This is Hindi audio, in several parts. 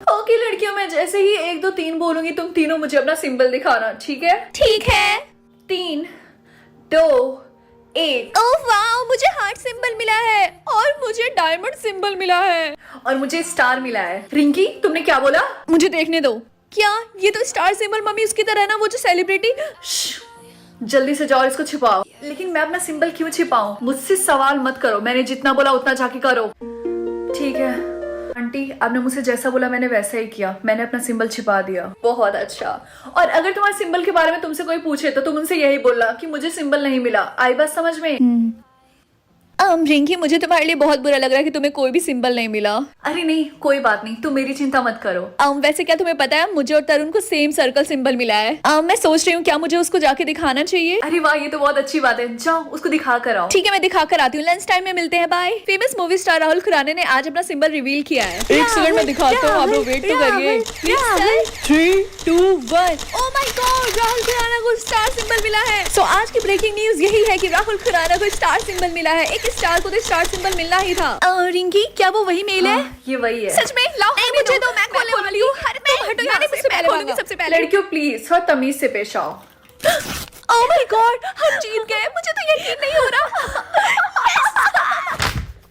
ओके लड़कियों, मैं जैसे ही 1 2 3 बोलूंगी तुम तीनों मुझे अपना सिंबल दिखाना, ठीक है? ठीक है। 3 2 1। ओह वाह, मुझे हार्ट सिंबल मिला है और मुझे डायमंड सिंबल मिला है और मुझे स्टार मिला है। रिंकी तुमने क्या बोला? मुझे देखने दो। क्या ये तो स्टार सिंबल मम्मी उसकी तरह है ना, वो जो सेलिब्रिटी। जल्दी से जाओ, इसको छिपाओ। लेकिन मैं अपना सिंबल क्यों छिपाऊं? मुझसे सवाल मत करो, मैंने जितना बोला उतना जाके करो। ठीक है आंटी, आपने मुझसे जैसा बोला मैंने वैसा ही किया, मैंने अपना सिंबल छिपा दिया। बहुत अच्छा। और अगर तुम्हारे सिंबल के बारे में तुमसे कोई पूछे तो तुम उनसे यही बोलना कि मुझे सिंबल नहीं मिला। आई बात समझ में? रिंकी, मुझे तुम्हारे लिए बहुत बुरा लग रहा है कि तुम्हें कोई भी सिंबल नहीं मिला। अरे नहीं, कोई बात नहीं, तुम मेरी चिंता मत करो। वैसे क्या तुम्हें पता है, मुझे और तरुण को सेम सर्कल सिंबल मिला है। मैं सोच रही हूँ क्या मुझे उसको जाके दिखाना चाहिए। अरे वाह, ये तो बहुत अच्छी बात है। जाओ उसको दिखा कर आओ। ठीक है, मैं दिखा कर आती हूँ। लंच टाइम में मिलते हैं, bye. Famous movie star Rahul Khurana ने आज अपना सिंबल रिवील किया है। एक सेकंड में दिखाता हूँ, आप लोग वेट तो करिए। 3 2 1। Oh my god, Rahul Khurana को स्टार सिंबल मिला है। सो आज की ब्रेकिंग न्यूज यही है कि राहुल खुराना को स्टार सिंबल मिला है। एक स्टार को तो स्टार सिंबल मिलना ही था। रिंकी, क्या वो वही मेल है? ये वही है। सच में? लाओ मुझे दो, मैं खोलने वाली हूँ। हटो यहाँ से, सबसे पहले खोलूंगी सबसे पहले। लड़कियों प्लीज थोड़ा तमीज से पेश आओ। ओह माय गॉड, हम जीत गए। मुझे तो यकीन नहीं हो रहा।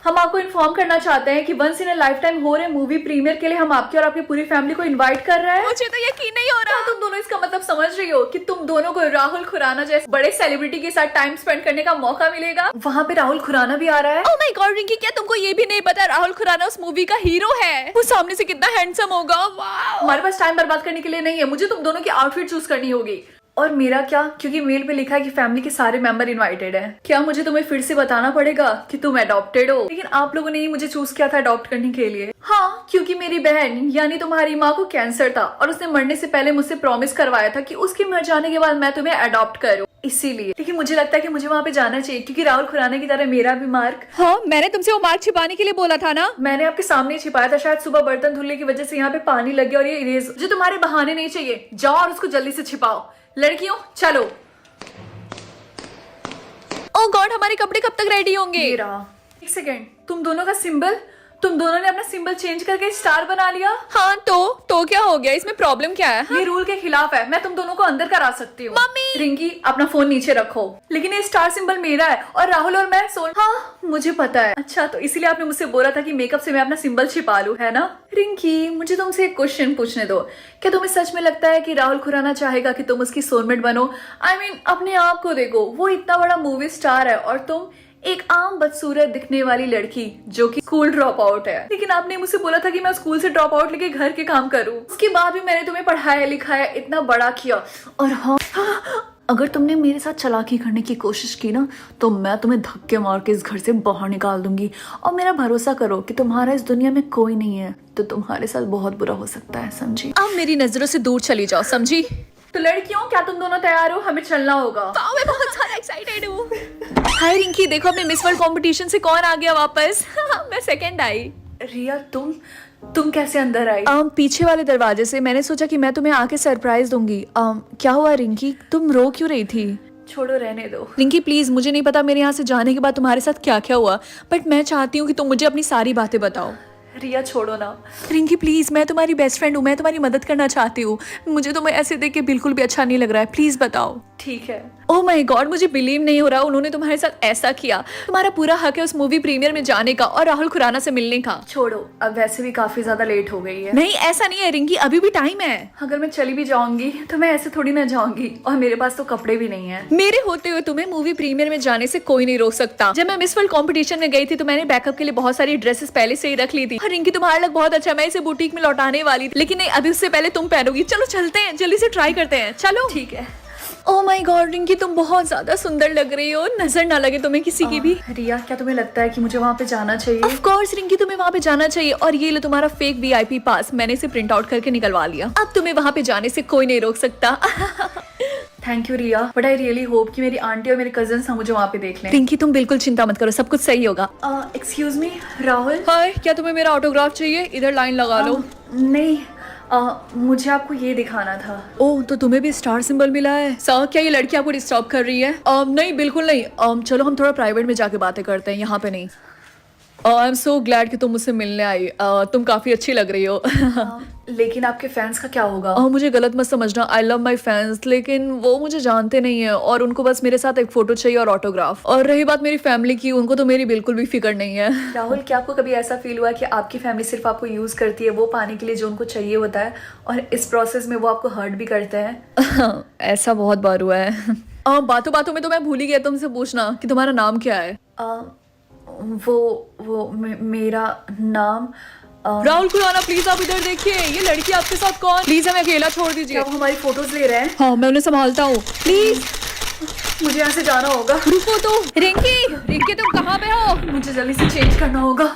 हम आपको इन्फॉर्म करना चाहते हैं कि once in a lifetime हो रहे मूवी प्रीमियर के लिए हम आपकी और आपकी पूरी फैमिली को इनवाइट कर रहे हैं। मुझे तो यकीन नहीं हो रहा। तुम दोनों इसका मतलब समझ रही हो कि तुम दोनों को राहुल खुराना जैसे बड़े सेलिब्रिटी के साथ टाइम स्पेंड करने का मौका मिलेगा। वहाँ पे राहुल खुराना भी आ रहा है। ओह माय गॉड रिंकी, क्या तुमको ये भी नहीं पता राहुल खुराना उस मूवी का हीरो है? वो सामने से कितना हैंडसम होगा। वाह, हमारे पास टाइम बर्बाद करने के लिए नहीं है, मुझे तुम दोनों की आउटफिट चूज करनी होगी। और मेरा क्या, क्योंकि मेल पे लिखा है कि फैमिली के सारे मेंबर इनवाइटेड हैं। क्या मुझे तुम्हें फिर से बताना पड़ेगा कि तुम अडॉप्टेड हो? लेकिन आप लोगों ने ही मुझे चूज किया था अडॉप्ट करने के लिए। हाँ, क्योंकि मेरी बहन यानी तुम्हारी माँ को कैंसर था और उसने मरने से पहले मुझसे प्रॉमिस करवाया था कि उसके मर जाने के बाद मैं तुम्हें अडॉप्ट करूँ, इसीलिए। लेकिन मुझे लगता है कि मुझे वहाँ पे जाना चाहिए क्योंकि राहुल खुराना की तरह मेरा भी मार्क। हाँ, मैंने तुमसे वो मार्क छिपाने के लिए बोला था ना। मैंने आपके सामने छिपाया था, शायद सुबह बर्तन धुलने की वजह से यहाँ पे पानी लग गया और ये इरेज। मुझे तुम्हारे बहाने नहीं चाहिए, जाओ और उसको जल्दी से छिपाओ। लड़कियों चलो। ओह गॉड, हमारे कपड़े कब तक रेडी होंगे? ये रहा। एक सेकेंड, तुम दोनों का सिंबल, तुम दोनों ने अपना सिंबल चेंज करके स्टार बना लिया। हाँ तो क्या हो गया? इसमें प्रॉब्लम क्या है? हाँ? ये रूल के खिलाफ है, मैं तुम दोनों को अंदर करा सकती हूँ। मम्मी! रिंकी अपना फोन नीचे रखो। लेकिन ये स्टार सिंबल मेरा है और राहुल और मैं सोन। हाँ मुझे पता है। अच्छा, तो इसीलिए आपने मुझसे बोला था कि मेकअप से मैं अपना सिंबल छिपा लूं, है ना? रिंकी, मुझे तुमसे एक क्वेश्चन पूछने दो। क्या तुम्हें सच में लगता है कि राहुल खुराना चाहेगा कि तुम उसकी सोलमेट बनो? आई मीन अपने आप को देखो, वो इतना बड़ा मूवी स्टार है और तुम एक आम बदसूरत दिखने वाली लड़की जो कि स्कूल ड्रॉप आउट है। लेकिन आपने मुझसे बोला था कि मैं स्कूल से ड्रॉप आउट लेके घर के काम करूं। उसके बाद भी मैंने तुम्हें पढ़ाया लिखाया, इतना बड़ा किया। और हाँ, अगर तुमने मेरे साथ चालाकी करने की कोशिश की ना तो मैं तुम्हें धक्के मार के इस घर से बाहर निकाल दूंगी। और मेरा भरोसा करो कि तुम्हारा इस दुनिया में कोई नहीं है तो तुम्हारे साथ बहुत बुरा हो सकता है, समझी? अब मेरी नजरों से दूर चली जाओ, समझी? तो लड़कियों, क्या तुम दोनों तैयार हो? हमें चलना होगा। मैं बहुत ज्यादा एक्साइटेड हूँ। हाय रिंकी, देखो अपने मिस वर्ल्ड कंपटीशन से कौन आ गया वापस। मैं सेकंड आई। रिया, तुम कैसे अंदर आई? पीछे वाले दरवाजे से। मैंने सोचा कि मैं तुम्हें आके सरप्राइज दूंगी। क्या हुआ रिंकी, तुम रो क्यों रही थी? छोड़ो, रहने दो। रिंकी प्लीज, मुझे नहीं पता मेरे यहाँ से जाने के बाद तुम्हारे साथ क्या क्या हुआ, बट मैं चाहती हूँ कि तुम मुझे अपनी सारी बातें बताओ। रिया छोड़ो ना। रिंकी प्लीज, मैं तुम्हारी बेस्ट फ्रेंड हूँ, मैं तुम्हारी मदद करना चाहती हूँ। मुझे तुम्हें ऐसे देख के बिल्कुल भी अच्छा नहीं लग रहा है, प्लीज बताओ। ठीक है। ओह माय गॉड, मुझे बिलीव नहीं हो रहा उन्होंने तुम्हारे साथ ऐसा किया। तुम्हारा पूरा हक है उस मूवी प्रीमियर में जाने का और राहुल खुराना से मिलने का। छोड़ो, अब वैसे भी काफी ज्यादा लेट हो गई है। नहीं ऐसा नहीं है रिंकी, अभी भी टाइम है। अगर मैं चली भी जाऊंगी तो मैं ऐसे थोड़ी ना जाऊंगी, और मेरे पास तो कपड़े भी नहीं है। मेरे होते हुए तुम्हें मूवी प्रीमियर में जाने से कोई नहीं रोक सकता। जब मैं मिस वर्ल्ड कॉम्पिटिशन में गई थी तो मैंने बैकअप के लिए बहुत सारी ड्रेसेस पहले से ही रख ली थी। रिंकी तुम्हारा लुक बहुत अच्छा, मैं इसे बुटीक में लौटाने वाली थी, लेकिन नहीं, अभी उससे पहले तुम पहनोगी। चलो चलते हैं, जल्दी से ट्राई करते हैं, चलो। ठीक है। ओह माय गॉड रिंकी, तुम बहुत ज्यादा सुंदर लग रही हो, नजर ना लगे तुम्हें किसी की भी। रिया, क्या तुम्हें लगता है कि मुझे वहाँ पे जाना चाहिए? ऑफ कोर्स रिंकी, तुम्हें वहाँ पे जाना चाहिए। और ये लो तुम्हारा फेक वीआईपी पास, मैंने इसे प्रिंट आउट करके निकलवा लिया। अब तुम्हें वहाँ पे जाने से कोई नहीं रोक सकता। Thank you Riya, but I really hope कि मेरी आंटी और मेरे कजन्स मुझे वहाँ पे देख लें। रिंकी तुम बिल्कुल चिंता मत करो, सब कुछ सही होगा। Excuse me Rahul. हाय, क्या तुम्हें मेरा ऑटोग्राफ चाहिए? इधर लाइन लगा लो। नहीं, मुझे आपको ये दिखाना था। ओह, तो तुम्हें भी स्टार सिंबल मिला है? सर, क्या ये लड़की आपको डिस्टर्ब कर रही है? नहीं बिल्कुल नहीं। चलो हम थोड़ा प्राइवेट में जाके बातें करते हैं, यहाँ पे नहीं। आई एम सो ग्लैड कि तुम मुझसे मिलने आई। तुम काफी अच्छी लग रही हो। लेकिन आपके फैंस का क्या होगा? मुझे गलत मत समझना, आई लव माई फैंस, लेकिन वो मुझे जानते नहीं है और उनको बस मेरे साथ एक फोटो चाहिए और ऑटोग्राफ। और रही बात मेरी फैमिली की, उनको तो मेरी बिल्कुल भी फिक्र नहीं है। राहुल, क्या आपको कभी ऐसा फील हुआ कि आपकी फैमिली सिर्फ आपको यूज करती है वो पाने के लिए जो उनको चाहिए होता है, और इस प्रोसेस में वो आपको हर्ट भी करते हैं? ऐसा बहुत बार हुआ है। बातों बातों में तो मैं भूल ही गया तुमसे पूछना कि तुम्हारा नाम क्या है। मेरा नाम राहुल खुराना, प्लीज आप इधर देखिए, ये लड़की आपके साथ कौन? प्लीज हमें अकेला छोड़ दीजिए। क्या वो हमारी फोटोज ले रहे हैं? हाँ, मैं उन्हें संभालता हूँ, प्लीज। मुझे यहाँ से जाना होगा। रुको तो। रिंकी तुम कहाँ पे हो? मुझे जल्दी से चेंज करना होगा।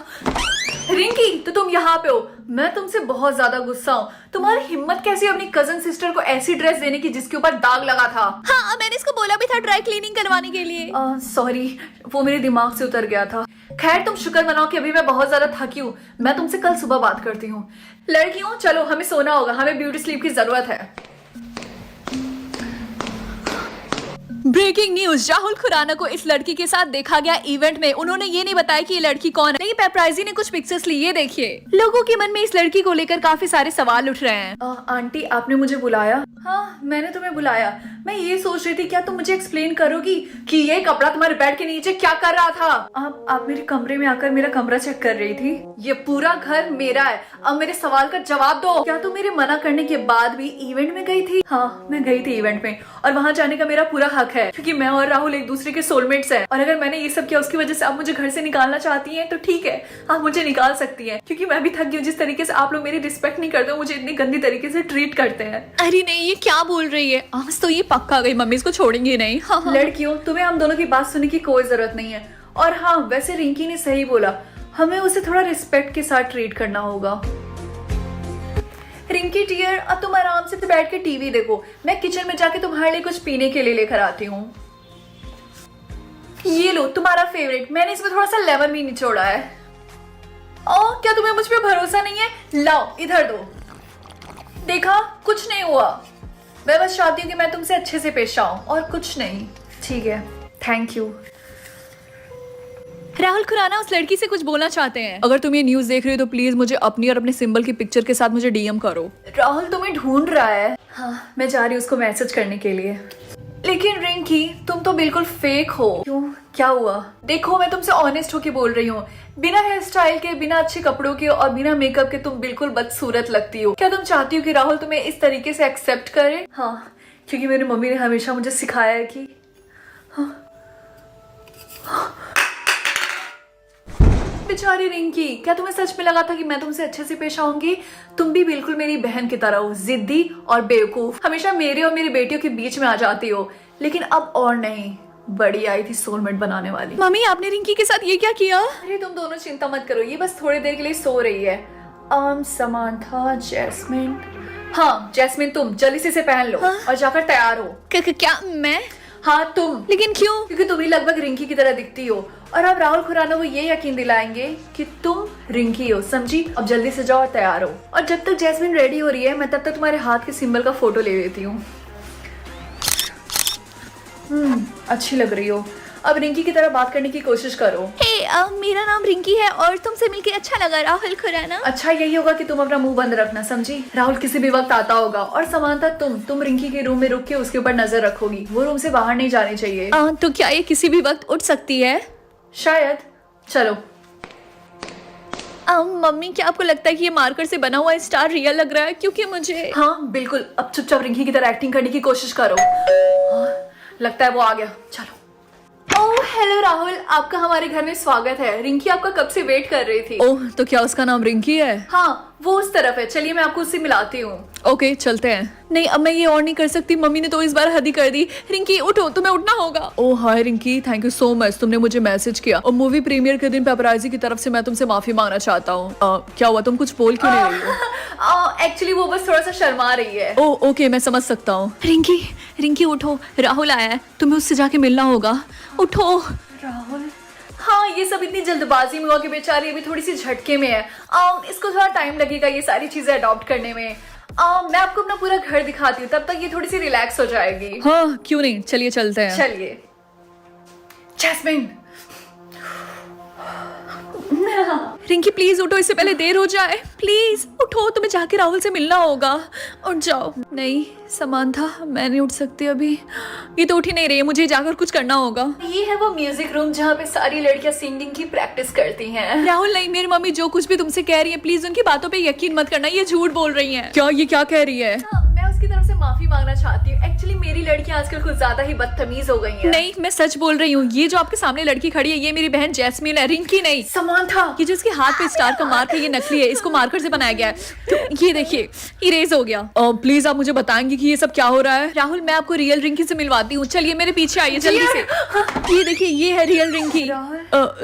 रिंकी, तो तुम यहाँ पे हो। मैं तुमसे बहुत ज्यादा गुस्सा हूँ। तुम्हारी हिम्मत कैसी अपनी कजन सिस्टर को ऐसी ड्रेस देने की जिसके ऊपर दाग लगा था? हाँ, मैंने इसको बोला भी था ड्राई क्लीनिंग करवाने के लिए। सॉरी, वो मेरे दिमाग से उतर गया था। खैर, तुम शुक्र मनाओ कि अभी मैं बहुत ज्यादा थकी हूँ। मैं तुमसे कल सुबह बात करती हूँ। लड़कियों, चलो हमें सोना होगा, हमें ब्यूटी स्लीप की जरूरत है। ब्रेकिंग न्यूज, राहुल खुराना को इस लड़की के साथ देखा गया इवेंट में। उन्होंने ये नहीं बताया कि ये लड़की कौन है। नहीं, पेपराइजी ने कुछ पिक्चर्स ली, ये देखिए। लोगों के मन में इस लड़की को लेकर काफी सारे सवाल उठ रहे हैं। आंटी, आपने मुझे बुलाया? हाँ, मैंने तुम्हें बुलाया। मैं ये सोच रही थी, क्या तुम मुझे एक्सप्लेन करोगी कि ये कपड़ा तुम्हारे बेड के नीचे क्या कर रहा था? आप मेरे कमरे में आकर मेरा कमरा चेक कर रही थी। ये पूरा घर मेरा है, अब मेरे सवाल का जवाब दो। क्या तुम मेरे मना करने के बाद भी इवेंट में गई थी? हाँ, मैं गई थी इवेंट में, और वहाँ जाने का मेरा पूरा हक है, क्योंकि मैं और राहुल एक दूसरे के सोलमेट्स हैं। और अगर मैंने ये सब किया उसकी वजह से आप मुझे घर से निकालना चाहती हैं तो ठीक है, आप मुझे निकाल सकती हैं, क्योंकि मैं भी थक गई हूँ जिस तरीके से आप लोग मेरी रिस्पेक्ट नहीं करते हो, मुझे इतनी गंदी तरीके से ट्रीट करते हैं। अरे नहीं, ये क्या बोल रही है? आज तो ये पक्का गई, मम्मी इसको छोड़ेंगी नहीं। हाँ। लड़कियों, तुम्हें हम दोनों की बात सुनने की कोई जरूरत नहीं है। और हाँ, वैसे रिंकी ने सही बोला, हमें उसे थोड़ा रिस्पेक्ट के साथ ट्रीट करना होगा। रिंकी डियर, अब तुम आराम से बैठ के टीवी देखो, मैं किचन में जाके तुम्हारे लिए कुछ पीने के लिए लेकर आती हूँ। ये लो तुम्हारा फेवरेट, मैंने इसमें थोड़ा सा लेमन भी निचोड़ा है। क्या तुम्हें मुझ पे भरोसा नहीं है? लाओ इधर दो। देखा, कुछ नहीं हुआ। मैं बस चाहती हूँ कि मैं तुमसे अच्छे से पेश आऊं, और कुछ नहीं। ठीक है, थैंक यू। राहुल खुराना उस लड़की से कुछ बोलना चाहते हैं। अगर तुम ये न्यूज देख रही हो तो प्लीज मुझे अपनी और अपने सिंबल की पिक्चर के साथ मुझे डीएम करो। राहुल तुम्हें ढूंढ रहा है। हाँ, मैं जा रही हूँ उसको मैसेज करने के लिए। लेकिन रिंकी, तुम तो बिल्कुल फेक हो। क्यों, क्या हुआ? देखो, मैं तुमसे ऑनेस्ट होके बोल रही हूँ, बिना हेयर स्टाइल के, बिना अच्छे कपड़ों के और बिना मेकअप के तुम बिल्कुल बदसूरत लगती हो। क्या तुम चाहती हो कि राहुल तुम्हें इस तरीके से एक्सेप्ट करे? हाँ, क्योंकि मेरी मम्मी ने हमेशा मुझे सिखाया है कि बेचारी रिंकी, क्या तुम्हें सच में लगा था कि मैं तुमसे अच्छे से पेश आऊंगी? तुम भी बिल्कुल मेरी बहन की तरह हो, जिद्दी और बेवकूफ। हमेशा मेरे और मेरी बेटियों के बीच में आ जाती हो। लेकिन अब और नहीं, बड़ी आई थी सोलमेट बनाने वाली। मम्मी, आपने रिंकी के साथ ये क्या किया? अरे तुम दोनों चिंता मत करो, ये बस थोड़ी देर के लिए सो रही है। Samantha, jasmine. हाँ जैस्मिन, तुम जल्दी से इसे पहन लो। हाँ? और जाकर तैयार हो। क्या मैं? हाँ तुम। लेकिन क्यों? क्योंकि तुम ही लगभग रिंकी की तरह दिखती हो, और अब राहुल खुराना वो ये यकीन दिलाएंगे कि तुम रिंकी हो, समझी? अब जल्दी से जाओ और तैयार हो। और जब तक जैस्मिन रेडी हो रही है, मैं तब तक तुम्हारे हाथ के सिंबल का फोटो ले लेती हूँ। अच्छी लग रही हो। अब रिंकी की तरह बात करने की कोशिश करो। मेरा नाम रिंकी है और तुमसे मिलके अच्छा लगा राहुल खुराना। अच्छा, यही होगा कि तुम अपना मुंह बंद रखना, समझी? राहुल किसी भी वक्त आता होगा। और समांता, तुम रिंकी के रूम में रुक के उसके ऊपर नजर रखोगी। वो रूम से बाहर नहीं जानी चाहिए। तो क्या ये किसी भी वक्त उठ सकती है? शायद। चलो। मम्मी, क्या आपको लगता है कि ये मार्कर से बना हुआ स्टार रियल लग रहा है? क्योंकि मुझे हाँ बिल्कुल। अब चुपचाप रिंकी की तरह एक्टिंग करने की कोशिश करो। लगता है वो आ गया। चलो। ओह हेलो राहुल, आपका हमारे घर में स्वागत है। रिंकी आपका कब से वेट कर रही थी। ओह, तो क्या उसका नाम रिंकी है? हाँ, वो उस तरफ है। चलिए मैं आपको उससे मिलाती हूँ। ओके, चलते हैं। नहीं, अब मैं ये और नहीं कर सकती। मम्मी ने तो इस बार हद ही कर दी। रिंकी उठो, तुम्हें उठना होगा। Oh hi Rinki, thank you so much, तुमने मुझे मैसेज किया। और मूवी प्रीमियर के दिन पेपराइजी की तरफ से मैं तुमसे माफी मांगना चाहता हूँ। क्या हुआ, तुम कुछ बोल क्यों नहीं रही हो? एक्चुअली वो बस थोड़ा सा शर्मा रही है। ओह ओके, मैं समझ सकता हूँ। रिंकी उठो, राहुल आया है, तुम्हें उससे जाके मिलना होगा। उठो। राहुल? हाँ, ये सब इतनी जल्दबाजी में हुआ कि बेचारी अभी थोड़ी सी झटके में है। इसको थोड़ा टाइम लगेगा ये सारी चीजें अडॉप्ट करने में। मैं आपको अपना पूरा घर दिखाती हूँ, तब तक ये थोड़ी सी रिलैक्स हो जाएगी। हाँ क्यों नहीं, चलिए चलते हैं। चलिए। जैस्मिन, रिंकी प्लीज उठो, इससे पहले देर हो जाए। प्लीज उठो, तुम्हें जाके राहुल से मिलना होगा। उठ जाओ। नहीं समांथा, मैं नहीं उठ सकती अभी। ये तो उठ ही नहीं रही है, मुझे जाकर कुछ करना होगा। ये है वो म्यूजिक रूम जहाँ पे सारी लड़कियां सिंगिंग की प्रैक्टिस करती हैं। राहुल नहीं, मेरी मम्मी जो कुछ भी तुमसे कह रही है प्लीज उनकी बातों पे यकीन मत करना, ये झूठ बोल रही हैं। क्या ये क्या कह रही है? मैं उसकी तरफ से माफी मांगना चाहती हूँ। एक्चुअली मेरी लड़कियां आजकल कुछ ज्यादा ही बदतमीज हो गई हैं। नहीं, मैं सच बोल रही हूँ। ये जो आपके सामने लड़की खड़ी है ये मेरी बहन जैस्मीन है, रिंकी नहीं। समांथा, ये जो इसके हाथ पे स्टार का मार्क है ये नकली है, इसको मार्कर से बनाया गया है। तो ये देखिए इरेज हो गया। प्लीज आप मुझे बताएंगे कि ये सब क्या हो रहा है? राहुल मैं आपको रियल रिंकी से मिलवाती हूँ, चलिए मेरे पीछे आइए जल्दी से। ये देखिए ये है रियल रिंकी।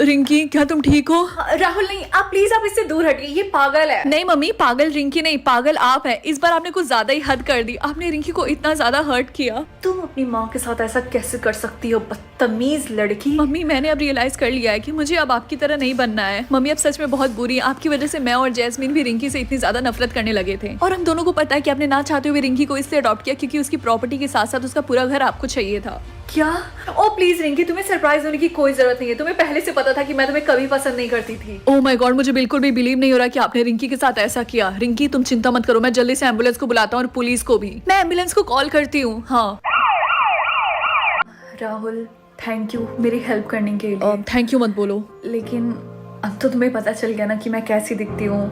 रिंकी क्या तुम ठीक हो? राहुल नहीं, आप प्लीज आप इससे दूर हटिए, ये पागल है। नहीं मम्मी, पागल रिंकी नहीं, पागल आप है। इस बार आपने कुछ ज्यादा ही हद कर दी, आपने रिंकी को इतना ज्यादा हर्ट किया। तुम अपनी माँ के साथ ऐसा कैसे कर सकती हो, बदतमीज लड़की। मम्मी मैंने अब रियलाइज कर लिया है कि मुझे अब आपकी तरह नहीं बनना है। मम्मी अब सच में बहुत बुरी है, आपकी वजह से मैं और जैस्मीन भी रिंकी से इतनी ज्यादा नफरत करने लगे थे। और हम दोनों को पता है कि आपने ना चाहते हुए रिंकी को इसलिए अडॉप्ट किया क्योंकि उसकी प्रॉपर्टी के साथ साथ उसका पूरा घर आपको चाहिए था। क्या? ओ प्लीज रिंकी, तुम्हें सरप्राइज होने की कोई जरूरत नहीं है। तुम्हें पहले से पता था कि मैं तुम्हें कभी पसंद नहीं करती थी। ओह माय गॉड, मुझे बिल्कुल भी बिलीव नहीं हो रहा कि आपने रिंकी के साथ ऐसा किया। रिंकी तुम चिंता मत करो, मैं जल्दी से एम्बुलेंस को बुलाता हूँ और पुलिस को भी। मैं एम्बुलेंस को कॉल करती हूँ। हाँ राहुल थैंक यू मेरी हेल्प करने के लिए। थैंक यू मत बोलो। लेकिन अब तो तुम्हें पता चल गया ना कि मैं कैसी दिखती हूँ,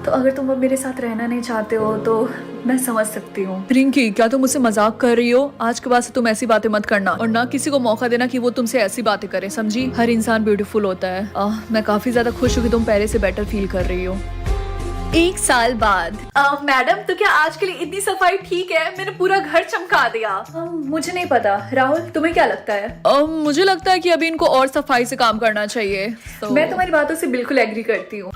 तो अगर तुम अब मेरे साथ रहना नहीं चाहते हो तो मैं समझ सकती हूँ। रिंकी क्या तुम मुझसे मजाक कर रही हो? आज के बाद से तुम ऐसी बातें मत करना और ना किसी को मौका देना कि वो तुमसे ऐसी बातें करे, समझी? हर इंसान ब्यूटीफुल होता है। मैं काफी ज्यादा खुश हूँ कि तुम पहले से बेटर फील कर रही हो। 1 साल बाद। मैडम तो क्या आज के लिए इतनी सफाई ठीक है? मैंने पूरा घर चमका दिया। मुझे नहीं पता। राहुल तुम्हें क्या लगता है? मुझे लगता है कि अभी इनको और सफाई से काम करना चाहिए। मैं तुम्हारी बातों से बिल्कुल एग्री करती हूँ।